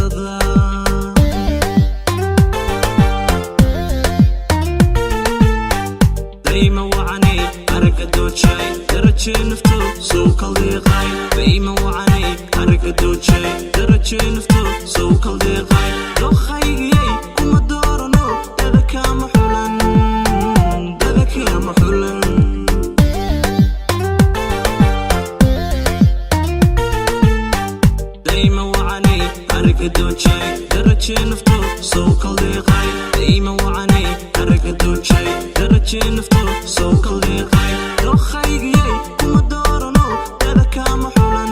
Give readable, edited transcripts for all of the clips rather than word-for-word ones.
darsada dayma wacani aragga doojay darajay nafto soo kaldeeqay dayma wacani aragga doojay darajay nafto soo kaldeeqay dookhaygiyay kuma doorano dada kama xulan dayma wacani aragga doojay darajay nafto soo kaldeeqay dayma wacani aragga doojay darajay nafto soo kaldeeqay dookhaygiyay kuma doorano dada kama xulan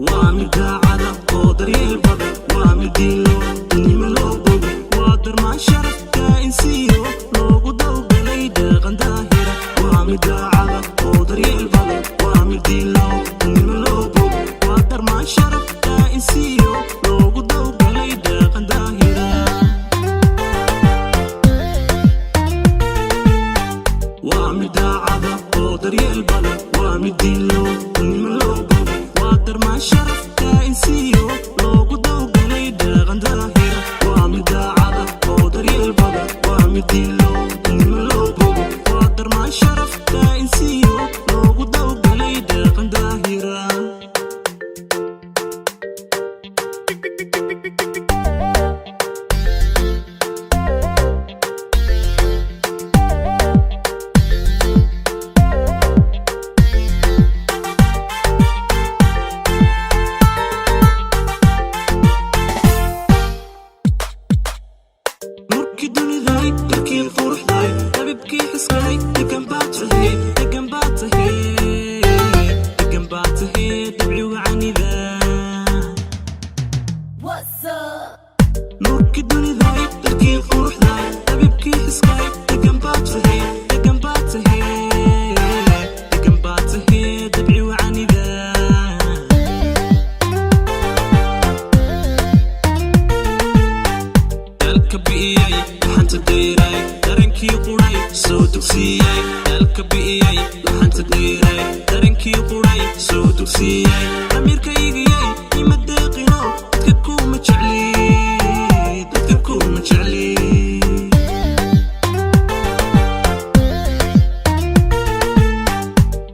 waa mid daacada oo daryeel badan waa mid diilo nima loo bogo waa darmaan sharafka insiyo loogu dawgalay dhaqan daahira waa mid daacada oo daryeel badan waa mid diilo nima loo bogo waa darmaan sharafka insiyo loogu dawgalay dhaqan daahira waa mid daacada oo daryeel badan waa mid diilo nima loo bogo waa darmaan sharafka insiyo loogu dawgalay dhaqan daahira waa mid daacada oo daryeel badan waa mid diilo nima loo bogo waa darmaan sharafka insiyo loogu dawgalay dhaqan daahira nurkii duniday darkii quruxday dabibkii xiskay degan baad tahay degan baad tahay degan baad tahay dabci wacanida nurkii duniday darkii quruxday dabibkii xiskay degan baad tahay degan baad tahay degan baad tahay dabci wacanida dalka bi'iyay laxanta dheeray darankii quray soo dugsiyay dalka bi'iyay laxanta dheeray darankii quray soo dugsiyay damiirkaygiyay ima deeqino dadka kuma jecli dadka kuma jecli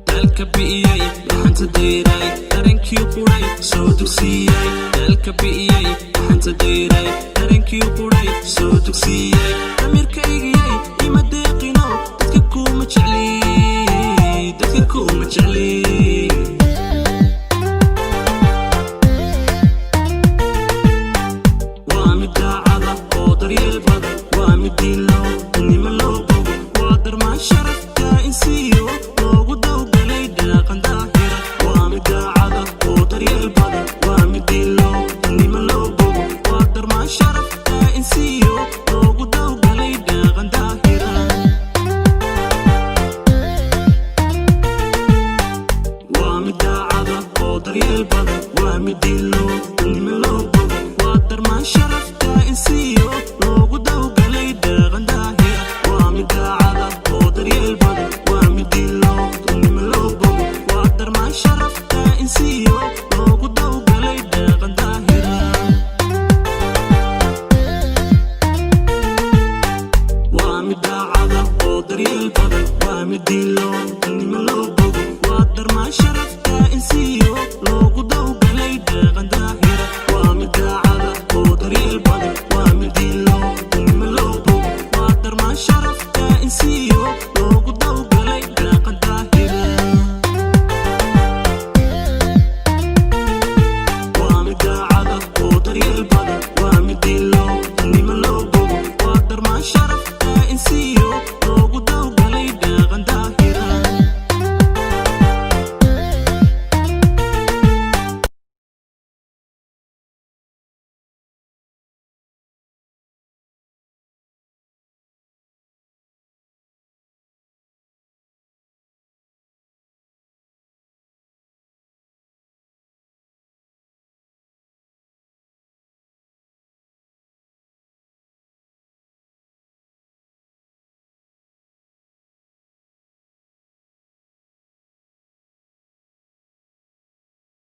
dalka bi'iyay laxanta dheeray darankii quray soo dugsiyay dalka bi'iyay laxanta dheeray darankii quray soo dugsiyay damiirkaygiyay ima deeqino dadka kuma jecli dadka kuma jecli waa mid daacada oo daryeel badan waa mid diilo nima loo bogo waa darmaan sharafka insiyo loogu dawgalay dhaqan daahira waa mid daacada oo daryeel badan waa mid diilo nima loo bogo waa darmaan sharafka insiyo loogu dawgalay dhaqan daahira waa mid daacada oo daryeel badan waa mid diilo nima loo bogo waa darmaan sharafka insiyo loogu dawgalay dhaqan daahira waa mid daacada oo daryeel badan waa mid diilo nima loo bogo waa darmaan sharafka insiyo loogu dawgalay dhaqan daahira waa mid daacada oo daryeel badan waa mid diilo nima loo bogo waa darmaan sharafka insiyo loogu dawgalay dhaqan daahira waa mid daacada oo daryeel badan waa mid diilo nima loo bogo waa darmaan sharafka insiyo loogu dawgalay dhaqan daahira waa mid daacada oo daryeel badan waa mid diilo nima loo bogo waa darmaan sharafka insiyo loogu dawgalay